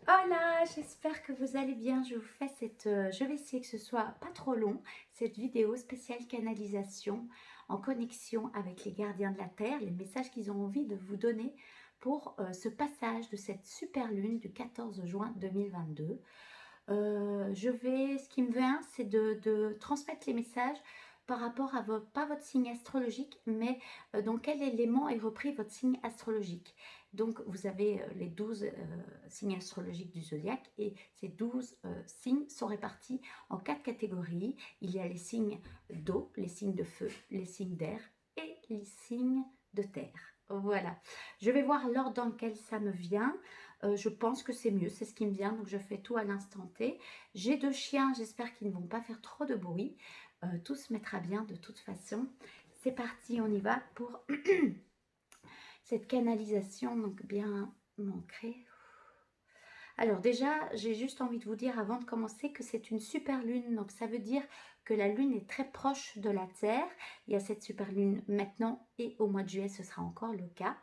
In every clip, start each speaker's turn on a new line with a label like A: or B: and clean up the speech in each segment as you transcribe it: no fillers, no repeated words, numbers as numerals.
A: Hola, j'espère que vous allez bien. Je vous fais je vais essayer que ce soit pas trop long, cette vidéo spéciale canalisation en connexion avec les gardiens de la Terre, les messages qu'ils ont envie de vous donner pour ce passage de cette super lune du 14 juin 2022. Ce qui me vient, c'est de transmettre les messages par rapport à pas votre signe astrologique, mais dans quel élément est repris votre signe astrologique. Donc, vous avez les 12 signes astrologiques du zodiaque et ces 12 signes sont répartis en 4 catégories. Il y a les signes d'eau, les signes de feu, les signes d'air et les signes de terre. Voilà. Je vais voir l'ordre dans lequel ça me vient. Je pense que c'est mieux, c'est ce qui me vient, donc je fais tout à l'instant T. J'ai 2 chiens, j'espère qu'ils ne vont pas faire trop de bruit. Tout se mettra bien de toute façon. C'est parti, on y va pour cette canalisation, donc bien ancrée. Alors déjà, j'ai juste envie de vous dire avant de commencer que c'est une super lune, donc ça veut dire que la lune est très proche de la Terre. Il y a cette super lune maintenant et au mois de juillet, ce sera encore le cas.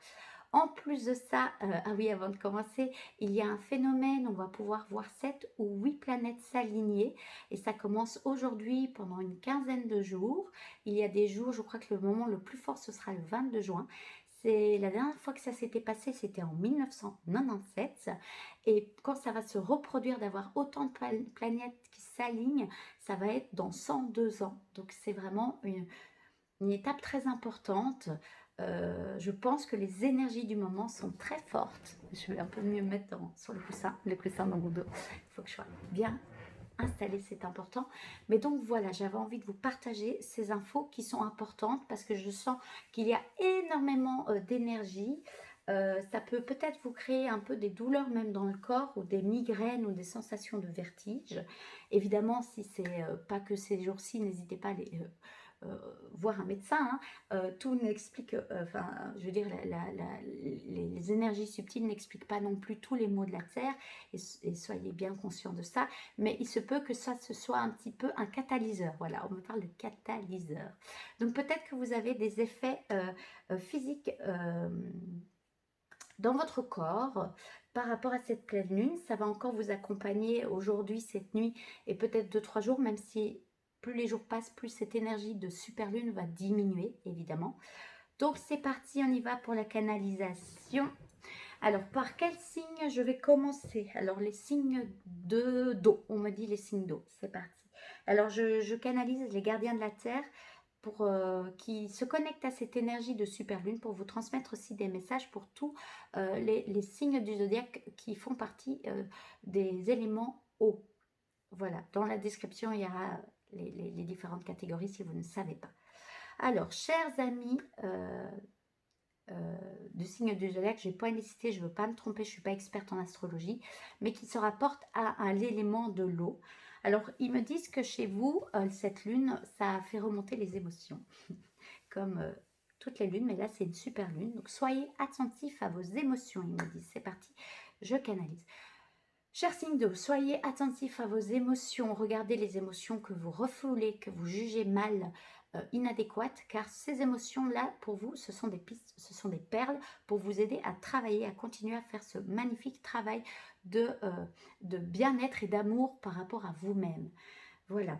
A: En plus de ça, ah oui, avant de commencer, il y a un phénomène, on va pouvoir voir 7 ou 8 planètes s'aligner et ça commence aujourd'hui pendant une quinzaine de jours. Il y a des jours, je crois que le moment le plus fort, ce sera le 22 juin. C'est la dernière fois que ça s'était passé, c'était en 1997. Et quand ça va se reproduire d'avoir autant de planètes qui s'alignent, ça va être dans 102 ans. Donc c'est vraiment une étape très importante. Je pense que les énergies du moment sont très fortes. Je vais un peu mieux me mettre sur le coussin dans mon dos. Il faut que je sois bien installée, c'est important. Mais donc voilà, j'avais envie de vous partager ces infos qui sont importantes parce que je sens qu'il y a énormément d'énergie. Ça peut peut-être vous créer un peu des douleurs même dans le corps ou des migraines ou des sensations de vertige. Évidemment, si c'est pas que ces jours-ci, n'hésitez pas à voir un médecin. Tout n'explique, je veux dire, les énergies subtiles n'expliquent pas non plus tous les maux de la Terre, et soyez bien conscients de ça, mais il se peut que ça ce soit un petit peu un catalyseur. Voilà, on me parle de catalyseur. Donc peut-être que vous avez des effets physiques dans votre corps par rapport à cette pleine lune. Ça va encore vous accompagner aujourd'hui, cette nuit, et peut-être 2-3 jours, même si plus les jours passent, plus cette énergie de super lune va diminuer, évidemment. Donc c'est parti, on y va pour la canalisation. Alors, par quel signe je vais commencer? Alors, les signes d'eau, on me dit les signes d'eau, c'est parti. Alors, je canalise les gardiens de la Terre pour qui se connectent à cette énergie de super lune pour vous transmettre aussi des messages pour tous les signes du zodiaque qui font partie des éléments eau. Voilà, dans la description, il y aura les différentes catégories si vous ne savez pas. Alors, chers amis du signe du zodiaque, je n'ai pas cité, je ne veux pas me tromper, je ne suis pas experte en astrologie, mais qui se rapporte à l'élément de l'eau. Alors, ils me disent que chez vous, cette lune, ça a fait remonter les émotions, comme toutes les lunes, mais là, c'est une super lune. Donc, soyez attentifs à vos émotions, ils me disent. C'est parti, je canalise. Cher signe d'eau, soyez attentifs à vos émotions. Regardez les émotions que vous refoulez, que vous jugez mal, inadéquates, car ces émotions-là, pour vous, ce sont des pistes, ce sont des perles pour vous aider à travailler, à continuer à faire ce magnifique travail de bien-être et d'amour par rapport à vous-même. Voilà.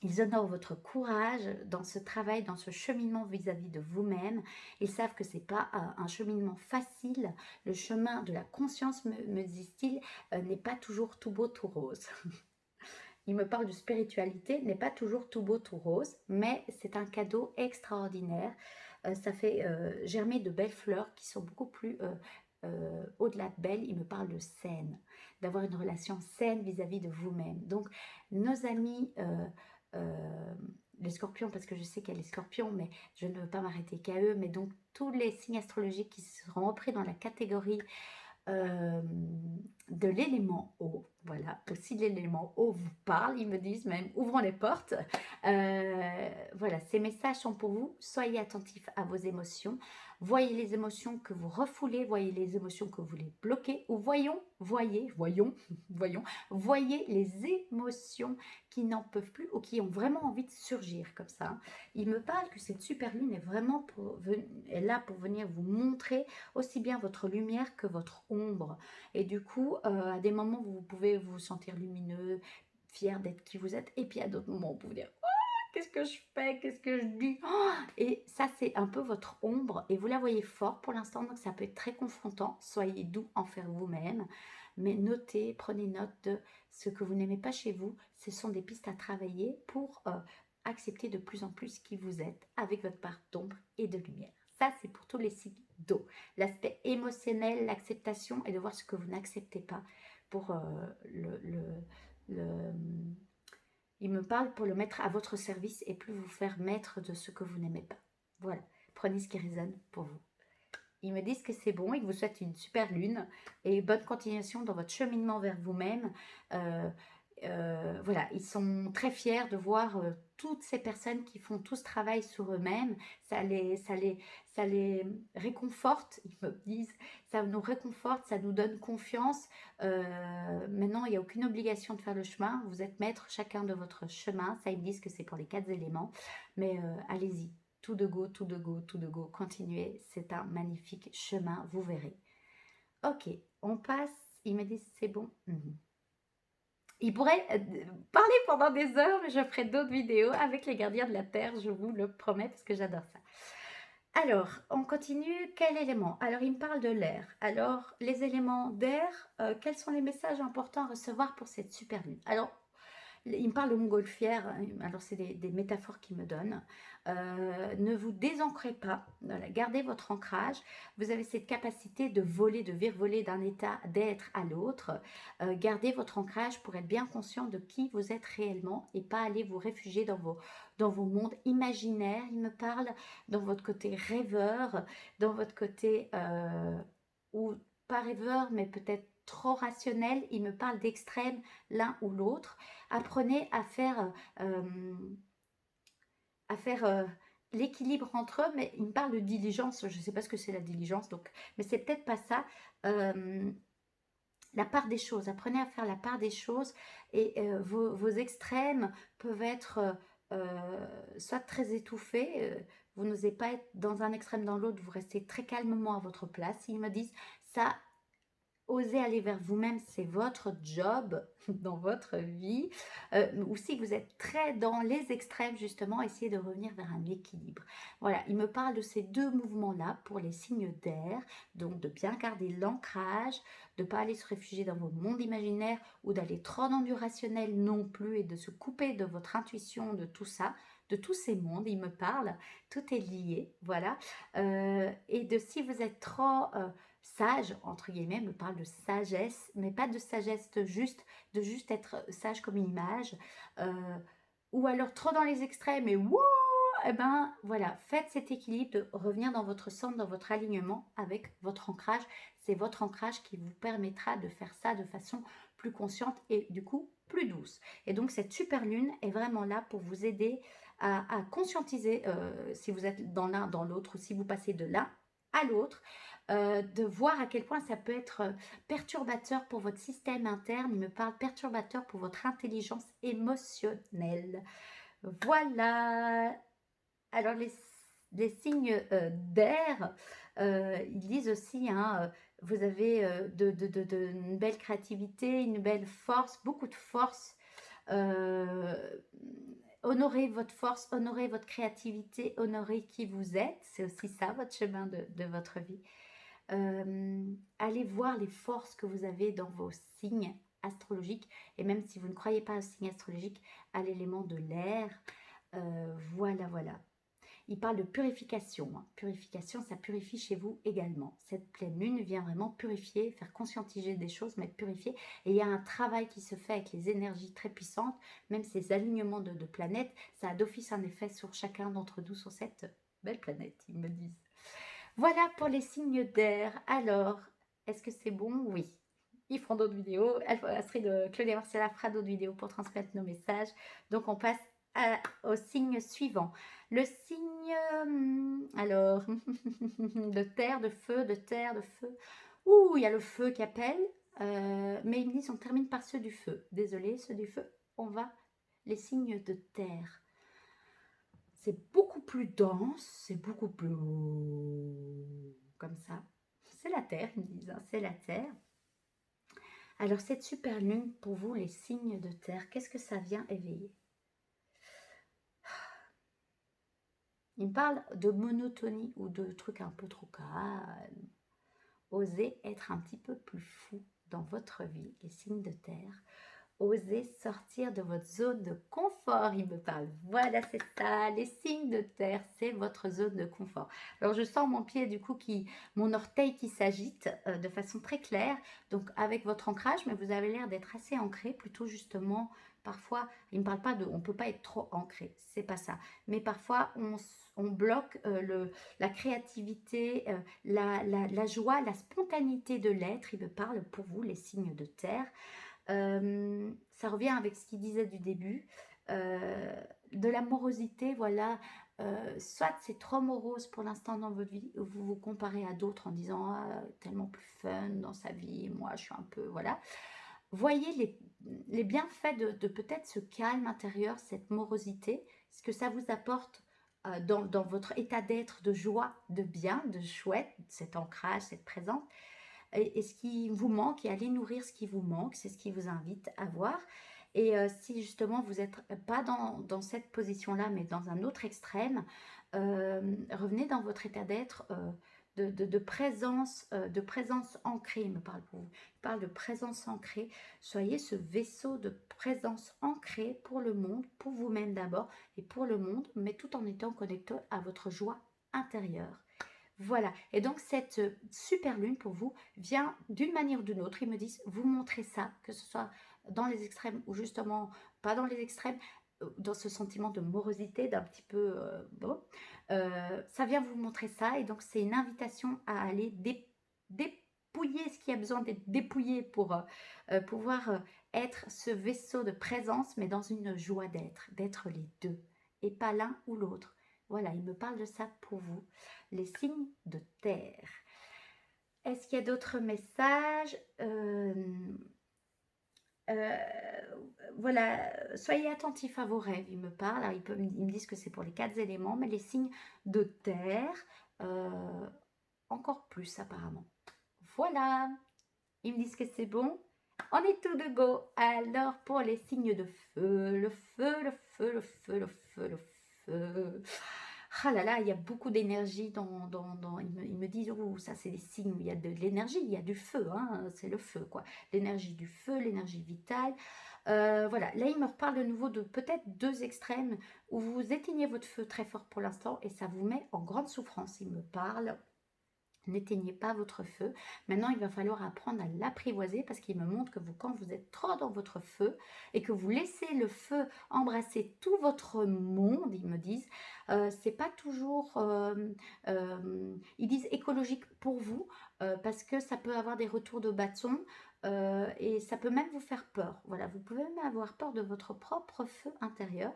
A: Ils honorent votre courage dans ce travail, dans ce cheminement vis-à-vis de vous-même. Ils savent que ce n'est pas un cheminement facile. Le chemin de la conscience, me disent-ils, n'est pas toujours tout beau, tout rose. Ils me parlent de spiritualité, n'est pas toujours tout beau, tout rose, mais c'est un cadeau extraordinaire. Ça fait germer de belles fleurs qui sont beaucoup plus, au-delà de belles, ils me parlent de saine, d'avoir une relation saine vis-à-vis de vous-même. Donc, nos amis, les scorpions, parce que je sais qu'il y a les scorpions, mais je ne veux pas m'arrêter qu'à eux, mais donc tous les signes astrologiques qui seront repris dans la catégorie de l'élément eau. Voilà, aussi l'élément eau vous parle, ils me disent même ouvrons les portes. Voilà, ces messages sont pour vous. Soyez attentifs à vos émotions. Voyez les émotions que vous refoulez, voyez les émotions que vous voulez bloquer, ou voyez les émotions qui n'en peuvent plus ou qui ont vraiment envie de surgir comme ça. Il me parle que cette super lune est vraiment est là pour venir vous montrer aussi bien votre lumière que votre ombre. Et du coup, à des moments, vous pouvez vous sentir lumineux, fier d'être qui vous êtes. Et puis à d'autres moments, vous pouvez dire qu'est-ce que je fais, qu'est-ce que je dis. Et ça, c'est un peu votre ombre. Et vous la voyez fort pour l'instant, donc ça peut être très confrontant. Soyez doux envers vous-même. Mais notez, prenez note de ce que vous n'aimez pas chez vous. Ce sont des pistes à travailler pour accepter de plus en plus qui vous êtes avec votre part d'ombre et de lumière. Ça, c'est pour tous les signes d'eau. L'aspect émotionnel, l'acceptation et de voir ce que vous n'acceptez pas pour il me parle pour le mettre à votre service et plus vous faire maître de ce que vous n'aimez pas. Voilà, prenez ce qui résonne pour vous. Ils me disent que c'est bon, ils vous souhaitent une super lune et bonne continuation dans votre cheminement vers vous-même. Voilà, ils sont très fiers de voir toutes ces personnes qui font tout ce travail sur eux-mêmes. Ça les réconforte, ils me disent, ça nous réconforte, ça nous donne confiance. Maintenant, il n'y a aucune obligation de faire le chemin. Vous êtes maître chacun de votre chemin. Ça, ils me disent que c'est pour les 4 éléments. Mais allez-y, tout de go, tout de go, tout de go. Continuez, c'est un magnifique chemin, vous verrez. Ok, on passe. Ils me disent c'est bon. Il pourrait parler pendant des heures, mais je ferai d'autres vidéos avec les gardiens de la Terre, je vous le promets, parce que j'adore ça. Alors, on continue. Quel élément? Alors, il me parle de l'air. Alors, les éléments d'air, quels sont les messages importants à recevoir pour cette super lune? Alors, il me parle de montgolfière, alors c'est des métaphores qu'il me donne. Ne vous désancrez pas, voilà, gardez votre ancrage. Vous avez cette capacité de voler, de virevoler d'un état d'être à l'autre. Gardez votre ancrage pour être bien conscient de qui vous êtes réellement et pas aller vous réfugier dans vos mondes imaginaires. Il me parle dans votre côté rêveur, dans votre côté, ou pas rêveur, mais peut-être trop rationnel. Il me parle d'extrêmes, l'un ou l'autre. Apprenez à faire l'équilibre entre eux, mais il me parle de diligence. Je ne sais pas ce que c'est la diligence, donc, mais c'est peut-être pas ça. La part des choses, apprenez à faire la part des choses et vos extrêmes peuvent être soit très étouffés, vous n'osez pas être dans un extrême dans l'autre, vous restez très calmement à votre place. Ils me disent ça. Osez aller vers vous-même, c'est votre job dans votre vie. Ou si vous êtes très dans les extrêmes, justement, essayez de revenir vers un équilibre. Voilà, il me parle de ces deux mouvements-là pour les signes d'air, donc de bien garder l'ancrage, de ne pas aller se réfugier dans vos mondes imaginaires ou d'aller trop dans du rationnel non plus et de se couper de votre intuition, de tout ça, de tous ces mondes, il me parle, tout est lié, voilà. Et de si vous êtes trop sage, entre guillemets, me parle de sagesse, mais pas de sagesse de juste être sage comme une image, ou alors trop dans les extrêmes et wow, eh ben voilà, faites cet équilibre de revenir dans votre centre, dans votre alignement avec votre ancrage. C'est votre ancrage qui vous permettra de faire ça de façon plus consciente et du coup plus douce. Et donc cette super lune est vraiment là pour vous aider à conscientiser si vous êtes dans l'un, dans l'autre, ou si vous passez de l'un à l'autre, de voir à quel point ça peut être perturbateur pour votre système interne. Il me parle perturbateur pour votre intelligence émotionnelle. Voilà. Alors les signes d'air, ils disent aussi, hein, vous avez une belle créativité, une belle force, beaucoup de force. Honorez votre force, honorez votre créativité, honorez qui vous êtes. C'est aussi ça votre chemin de votre vie. Allez voir les forces que vous avez dans vos signes astrologiques, et même si vous ne croyez pas au signe astrologique, à l'élément de l'air. Voilà. Il parle de purification. Purification, ça purifie chez vous également. Cette pleine lune vient vraiment purifier, faire conscientiser des choses, mais purifier. Et il y a un travail qui se fait avec les énergies très puissantes, même ces alignements de planètes, ça a d'office un effet sur chacun d'entre nous, sur cette belle planète, ils me disent. Voilà pour les signes d'air. Alors, est-ce que c'est bon? Oui. ils feront d'autres vidéos. Astrid, Claudia Marcella fera d'autres vidéos pour transmettre nos messages. Donc, on passe au signe suivant. Le signe, alors, de terre, de feu, de terre, de feu. Ouh, il y a le feu qui appelle. Mais ils me disent, on termine par ceux du feu. Désolé, ceux du feu, on va les signes de terre. C'est beaucoup plus dense, c'est beaucoup plus comme ça. C'est la terre, ils me disent, hein, c'est la terre. Alors, cette super lune, pour vous, les signes de terre, qu'est-ce que ça vient éveiller? Il me parle de monotonie ou de trucs un peu trop calmes. Osez être un petit peu plus fou dans votre vie, les signes de terre. Osez sortir de votre zone de confort, il me parle. Voilà, c'est ça, les signes de terre, c'est votre zone de confort. Alors, je sens mon pied, du coup, mon orteil qui s'agite de façon très claire. Donc, avec votre ancrage, mais vous avez l'air d'être assez ancré, plutôt justement, parfois, il ne me parle pas on ne peut pas être trop ancré, c'est pas ça. Mais parfois, on bloque la créativité, la joie, la spontanéité de l'être. Il me parle pour vous, les signes de terre. Ça revient avec ce qu'il disait du début, de la morosité, voilà. Soit c'est trop morose pour l'instant dans votre vie, vous vous comparez à d'autres en disant ah, tellement plus fun dans sa vie, moi je suis un peu, voilà. Voyez les bienfaits de peut-être ce calme intérieur, cette morosité, ce que ça vous apporte dans votre état d'être, de joie, de bien, de chouette, cet ancrage, cette présence. Et ce qui vous manque, et aller nourrir ce qui vous manque, c'est ce qui vous invite à voir. Et si justement vous n'êtes pas dans cette position-là, mais dans un autre extrême, revenez dans votre état d'être de présence ancrée, il me parle pour vous. Il parle de présence ancrée. Soyez ce vaisseau de présence ancrée pour le monde, pour vous-même d'abord, et pour le monde, mais tout en étant connecté à votre joie intérieure. Voilà, et donc cette super lune pour vous vient d'une manière ou d'une autre. Ils me disent, vous montrez ça, que ce soit dans les extrêmes ou justement pas dans les extrêmes, dans ce sentiment de morosité, d'un petit peu, ça vient vous montrer ça. Et donc c'est une invitation à aller dépouiller ce qui a besoin d'être dépouillé pour pouvoir être ce vaisseau de présence, mais dans une joie d'être les deux, et pas l'un ou l'autre. Voilà, il me parle de ça pour vous, les signes de terre. Est-ce qu'il y a d'autres messages? Voilà, soyez attentifs à vos rêves, il me parle. Alors, ils me disent que c'est pour les 4 éléments, mais les signes de terre, encore plus apparemment. Voilà, ils me disent que c'est bon. On est tout de go. Alors, pour les signes de feu, le feu, le feu, le feu, le feu, le feu. Ah là là, il y a beaucoup d'énergie ils me disent, oh, ça c'est des signes, il y a de l'énergie, il y a du feu, hein, c'est le feu, quoi. L'énergie du feu, l'énergie vitale. Voilà, là il me reparle de nouveau de peut-être 2 extrêmes où vous éteignez votre feu très fort pour l'instant et ça vous met en grande souffrance. Il me parle. N'éteignez pas votre feu. Maintenant, il va falloir apprendre à l'apprivoiser parce qu'il me montre que quand vous êtes trop dans votre feu et que vous laissez le feu embrasser tout votre monde, ils me disent, c'est pas toujours, ils disent écologique pour vous parce que ça peut avoir des retours de bâton et ça peut même vous faire peur. Voilà, vous pouvez même avoir peur de votre propre feu intérieur.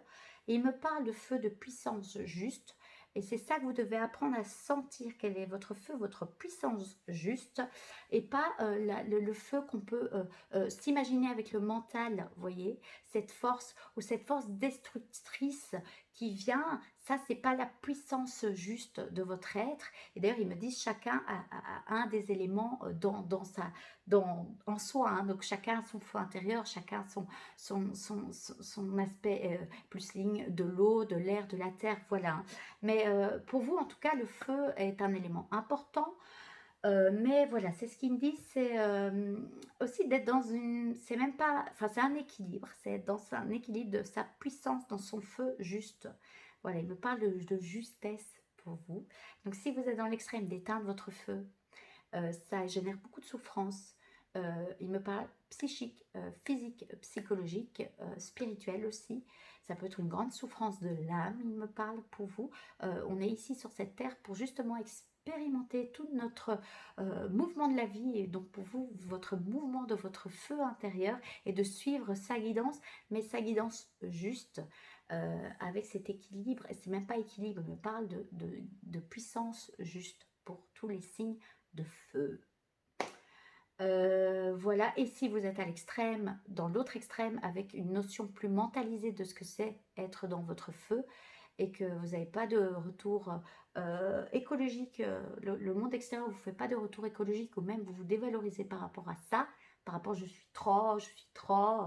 A: Et il me parle de feu de puissance juste. Et c'est ça que vous devez apprendre à sentir, quel est votre feu, votre puissance juste, et pas le feu qu'on peut s'imaginer avec le mental, vous voyez, cette force ou cette force destructrice qui vient, ça c'est pas la puissance juste de votre être. Et d'ailleurs ils me disent chacun a un des éléments en soi, hein. Donc chacun a son feu intérieur, chacun son aspect plus ligne de l'eau, de l'air, de la terre, voilà, hein. Mais pour vous, en tout cas, le feu est un élément important. Mais voilà, c'est ce qu'il me dit, c'est aussi d'être dans c'est même pas, enfin c'est un équilibre, c'est être dans un équilibre de sa puissance, dans son feu juste. Voilà, il me parle de justesse pour vous. Donc si vous êtes dans l'extrême d'éteindre votre feu, ça génère beaucoup de souffrance. Il me parle psychique, physique, psychologique, spirituel aussi. Ça peut être une grande souffrance de l'âme, il me parle pour vous. On est ici sur cette terre pour justement expérimenter tout notre mouvement de la vie, et donc pour vous, votre mouvement de votre feu intérieur, et de suivre sa guidance, mais sa guidance juste, avec cet équilibre. Et c'est même pas équilibre, je parle de puissance juste pour tous les signes de feu. Voilà, et si vous êtes à l'extrême, dans l'autre extrême, avec une notion plus mentalisée de ce que c'est être dans votre feu, et que vous n'avez pas de retour écologique, le monde extérieur ne vous fait pas de retour écologique, ou même vous vous dévalorisez par rapport à ça, par rapport je suis trop,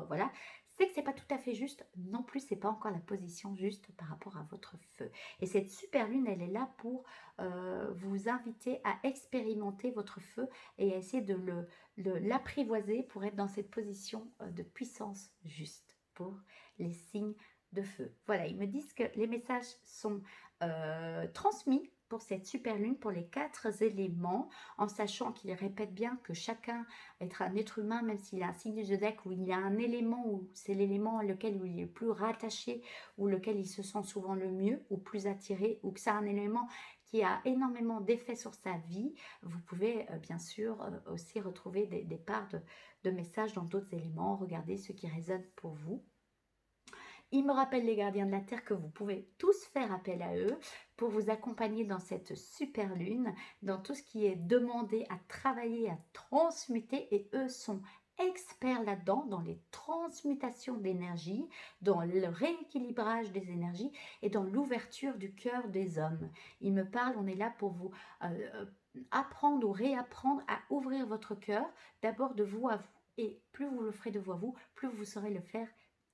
A: voilà, c'est que c'est pas tout à fait juste non plus, c'est pas encore la position juste par rapport à votre feu. Et cette super lune, elle est là pour vous inviter à expérimenter votre feu, et à essayer de l'apprivoiser pour être dans cette position de puissance juste pour les signes de feu. Voilà, ils me disent que les messages sont transmis pour cette super lune, pour les 4 éléments, en sachant qu'ils répètent bien que chacun est un être humain, même s'il a un signe du zodiaque où il y a un élément, où c'est l'élément auquel il est le plus rattaché, ou lequel il se sent souvent le mieux, ou plus attiré, ou que c'est un élément qui a énormément d'effets sur sa vie. Vous pouvez bien sûr aussi retrouver des parts de messages dans d'autres éléments. Regardez ce qui résonne pour vous. Il me rappelle, les gardiens de la Terre, que vous pouvez tous faire appel à eux pour vous accompagner dans cette super lune, dans tout ce qui est demandé à travailler, à transmuter, et eux sont experts là-dedans, dans les transmutations d'énergie, dans le rééquilibrage des énergies et dans l'ouverture du cœur des hommes. Il me parle, on est là pour vous apprendre ou réapprendre à ouvrir votre cœur, d'abord de vous à vous. Et plus vous le ferez de vous à vous, plus vous saurez le faire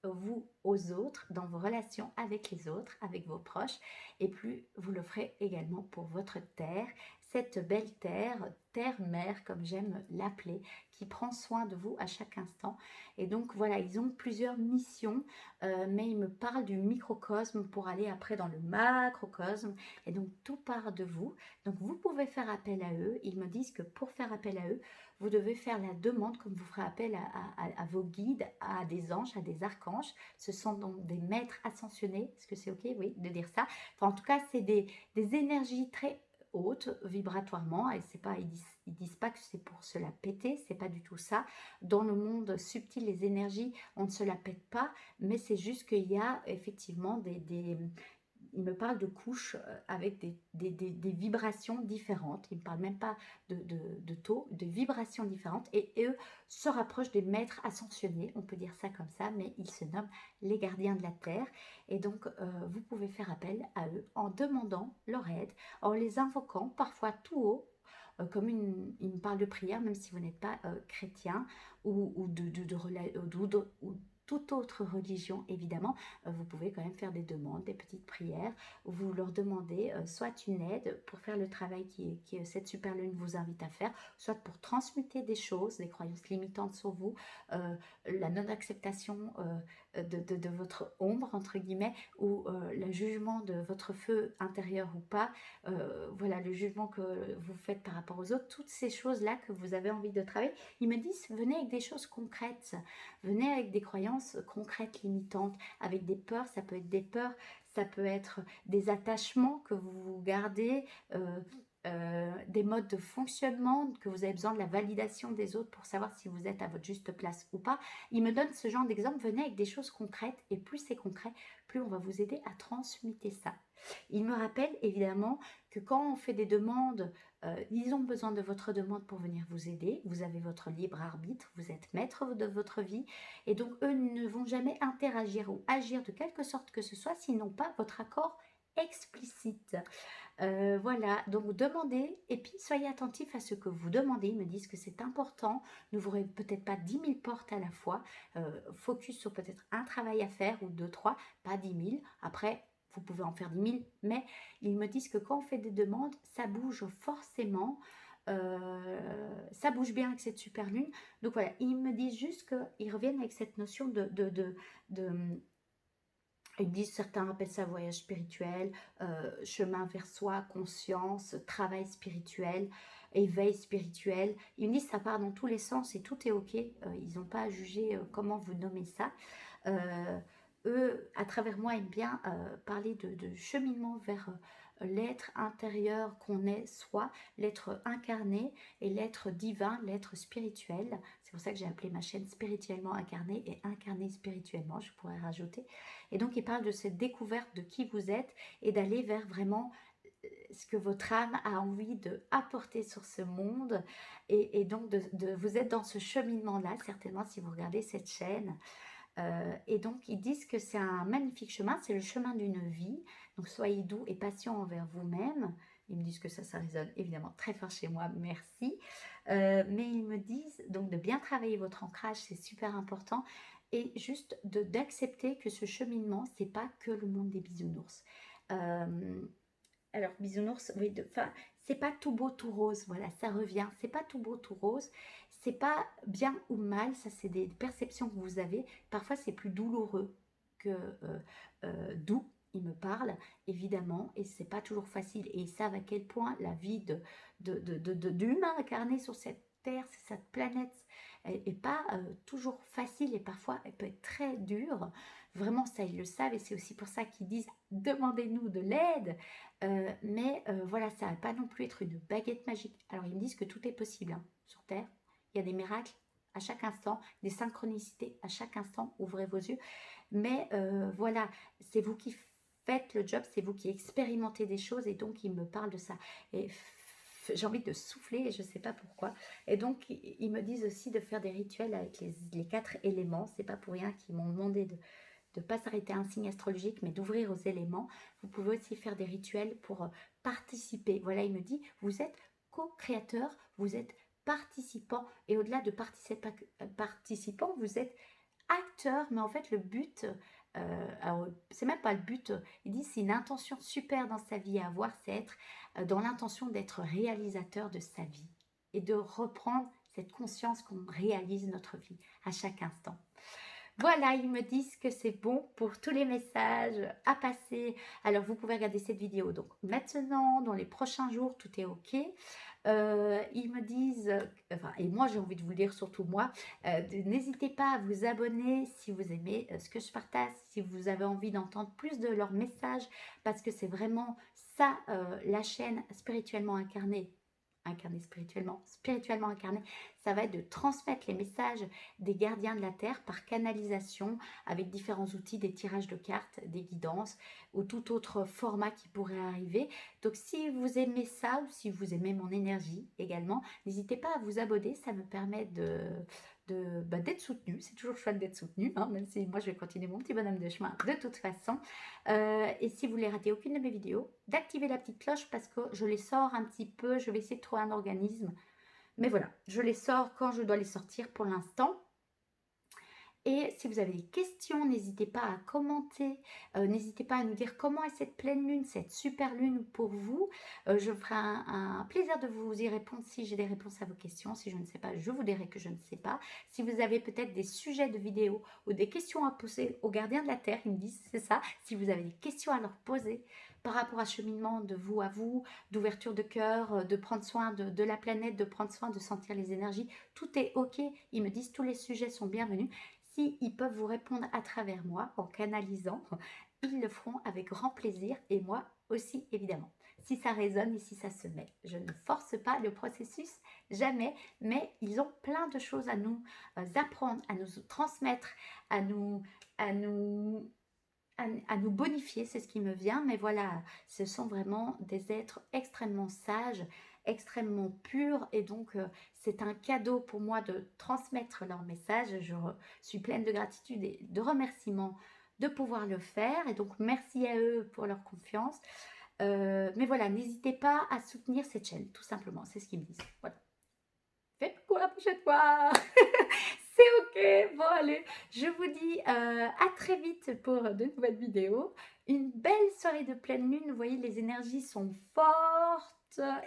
A: vous aux autres, dans vos relations avec les autres, avec vos proches, et plus vous le ferez également pour votre terre, cette belle terre, terre-mère comme j'aime l'appeler, qui prend soin de vous à chaque instant. Et donc voilà, ils ont plusieurs missions, mais ils me parlent du microcosme pour aller après dans le macrocosme, et donc tout part de vous. Donc vous pouvez faire appel à eux. Ils me disent que pour faire appel à eux, vous devez faire la demande, comme vous ferez appel à vos guides, à des anges, à des archanges. Ce sont donc des maîtres ascensionnés. Est-ce que c'est ok, oui, de dire ça? Enfin, en tout cas, c'est des énergies très hautes vibratoirement, et c'est pas, ils disent pas que c'est pour se la péter, c'est pas du tout ça. Dans le monde subtil, les énergies, on ne se la pète pas, mais c'est juste qu'il y a effectivement il me parle de couches avec des vibrations différentes. Il ne me parle même pas de taux, de vibrations différentes. Et eux se rapprochent des maîtres ascensionnés, on peut dire ça comme ça, mais ils se nomment les gardiens de la Terre. Et donc, vous pouvez faire appel à eux en demandant leur aide, en les invoquant parfois tout haut, comme il me parle de prière, même si vous n'êtes pas chrétien, ou toute autre religion, évidemment, vous pouvez quand même faire des demandes, des petites prières, où vous leur demandez soit une aide pour faire le travail qui cette super lune vous invite à faire, soit pour transmuter des choses, des croyances limitantes sur vous, la non-acceptation de votre ombre, entre guillemets, ou le jugement de votre feu intérieur ou pas, voilà, le jugement que vous faites par rapport aux autres, toutes ces choses-là que vous avez envie de travailler. Ils me disent, venez avec des choses concrètes, venez avec des croyances concrètes, limitantes, avec des peurs. Ça peut être des peurs, ça peut être des attachements que vous gardez, des modes de fonctionnement, que vous avez besoin de la validation des autres pour savoir si vous êtes à votre juste place ou pas. Il me donne ce genre d'exemple. Venez avec des choses concrètes, et plus c'est concret, plus on va vous aider à transmuter ça. Il me rappelle évidemment que quand on fait des demandes, ils ont besoin de votre demande pour venir vous aider. Vous avez votre libre arbitre, vous êtes maître de votre vie, et donc eux ne vont jamais interagir ou agir de quelque sorte que ce soit s'ils n'ont pas votre accord explicite. Voilà, donc demandez, et puis soyez attentifs à ce que vous demandez. Ils me disent que c'est important. N'ouvrez peut-être pas 10 000 portes à la fois. Focus sur peut-être un travail à faire, ou 2, 3, pas 10 000. Après, vous pouvez en faire 10 000, mais ils me disent que quand on fait des demandes, ça bouge forcément. Ça bouge bien avec cette super lune. Donc voilà, ils me disent juste qu'ils reviennent avec cette notion ils disent, certains appellent ça voyage spirituel, chemin vers soi, conscience, travail spirituel, éveil spirituel. Ils me disent ça part dans tous les sens et tout est ok. Ils n'ont pas à juger comment vous nommez ça. Eux, à travers moi, aiment bien parler de cheminement vers l'être intérieur qu'on est soi, l'être incarné et l'être divin, l'être spirituel. C'est pour ça que j'ai appelé ma chaîne Spirituellement Incarné et Incarné spirituellement, je pourrais rajouter. Et donc il parle de cette découverte de qui vous êtes et d'aller vers vraiment ce que votre âme a envie de apporter sur ce monde et donc vous êtes dans ce cheminement-là, certainement si vous regardez cette chaîne. Et donc ils disent que c'est un magnifique chemin, c'est le chemin d'une vie, donc soyez doux et patient envers vous-même. Ils me disent que ça résonne évidemment très fort chez moi, merci. Mais ils me disent donc de bien travailler votre ancrage, c'est super important, et juste d'accepter que ce cheminement, c'est pas que le monde des bisounours. Alors, bisounours, oui, enfin, c'est pas tout beau, tout rose, voilà, ça revient. C'est pas tout beau, tout rose, c'est pas bien ou mal, ça c'est des perceptions que vous avez. Parfois, c'est plus douloureux que doux, il me parle, évidemment, et c'est pas toujours facile. Et ils savent à quel point la vie d'humain incarné sur cette terre, sur cette planète, est pas toujours facile et parfois elle peut être très dure. Vraiment, ça, ils le savent et c'est aussi pour ça qu'ils disent demandez-nous de l'aide. Voilà, ça ne va pas non plus être une baguette magique. Alors, ils me disent que tout est possible hein, sur Terre. Il y a des miracles à chaque instant, des synchronicités à chaque instant. Ouvrez vos yeux. Mais voilà, c'est vous qui faites le job, c'est vous qui expérimentez des choses et donc ils me parlent de ça. Et j'ai envie de souffler et je ne sais pas pourquoi. Et donc, ils me disent aussi de faire des rituels avec les 4 éléments. C'est pas pour rien qu'ils m'ont demandé de ne pas s'arrêter à un signe astrologique, mais d'ouvrir aux éléments. Vous pouvez aussi faire des rituels pour participer. Voilà, il me dit, vous êtes co-créateur, vous êtes participant, et au-delà de participant, vous êtes acteur, mais en fait, le but, alors, c'est même pas le but, il dit c'est une intention super dans sa vie à avoir, c'est être dans l'intention d'être réalisateur de sa vie et de reprendre cette conscience qu'on réalise notre vie à chaque instant. Voilà, ils me disent que c'est bon pour tous les messages à passer. Alors, vous pouvez regarder cette vidéo. Donc, maintenant, dans les prochains jours, tout est OK. Ils me disent, enfin, et moi, j'ai envie de vous le dire, surtout moi, n'hésitez pas à vous abonner si vous aimez ce que je partage, si vous avez envie d'entendre plus de leurs messages, parce que c'est vraiment ça, la chaîne Spirituellement Incarnée. Incarné spirituellement incarné, ça va être de transmettre les messages des gardiens de la Terre par canalisation avec différents outils, des tirages de cartes, des guidances ou tout autre format qui pourrait arriver. Donc si vous aimez ça ou si vous aimez mon énergie également, n'hésitez pas à vous abonner, ça me permet d'être soutenu. C'est toujours chouette d'être soutenu, hein, même si moi je vais continuer mon petit bonhomme de chemin de toute façon. Et si vous voulez rater aucune de mes vidéos, d'activer la petite cloche parce que je les sors un petit peu, je vais essayer de trouver un organisme. Mais voilà, je les sors quand je dois les sortir pour l'instant. Et si vous avez des questions, n'hésitez pas à commenter, n'hésitez pas à nous dire comment est cette pleine lune, cette super lune pour vous. Je ferai un plaisir de vous y répondre si j'ai des réponses à vos questions. Si je ne sais pas, je vous dirai que je ne sais pas. Si vous avez peut-être des sujets de vidéos ou des questions à poser aux gardiens de la Terre, ils me disent c'est ça. Si vous avez des questions à leur poser par rapport à cheminement de vous à vous, d'ouverture de cœur, de prendre soin de la planète, de prendre soin de sentir les énergies, tout est OK. Ils me disent tous les sujets sont bienvenus. Si ils peuvent vous répondre à travers moi, en canalisant, ils le feront avec grand plaisir et moi aussi évidemment. Si ça résonne et si ça se met. Je ne force pas le processus, jamais, mais ils ont plein de choses à nous apprendre, à nous transmettre, à nous bonifier, c'est ce qui me vient. Mais voilà, ce sont vraiment des êtres extrêmement sages, extrêmement purs et donc c'est un cadeau pour moi de transmettre leur message. Je suis pleine de gratitude et de remerciements de pouvoir le faire et donc merci à eux pour leur confiance. Mais voilà, n'hésitez pas à soutenir cette chaîne, tout simplement, c'est ce qu'ils me disent. Voilà. Faites quoi la prochaine fois. C'est ok, bon allez, je vous dis à très vite pour de nouvelles vidéos. Une belle soirée de pleine lune, vous voyez les énergies sont fortes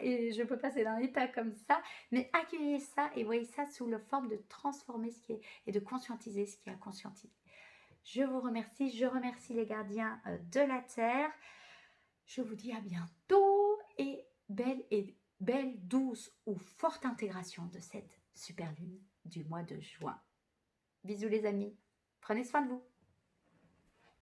A: et je peux passer d'un état comme ça, mais accueillez ça et voyez ça sous la forme de transformer ce qui est et de conscientiser ce qui est à conscientiser. Je vous remercie, je remercie les gardiens de la Terre. Je vous dis à bientôt et belle, douce ou forte intégration de cette super lune du mois de juin. Bisous les amis, prenez soin de vous.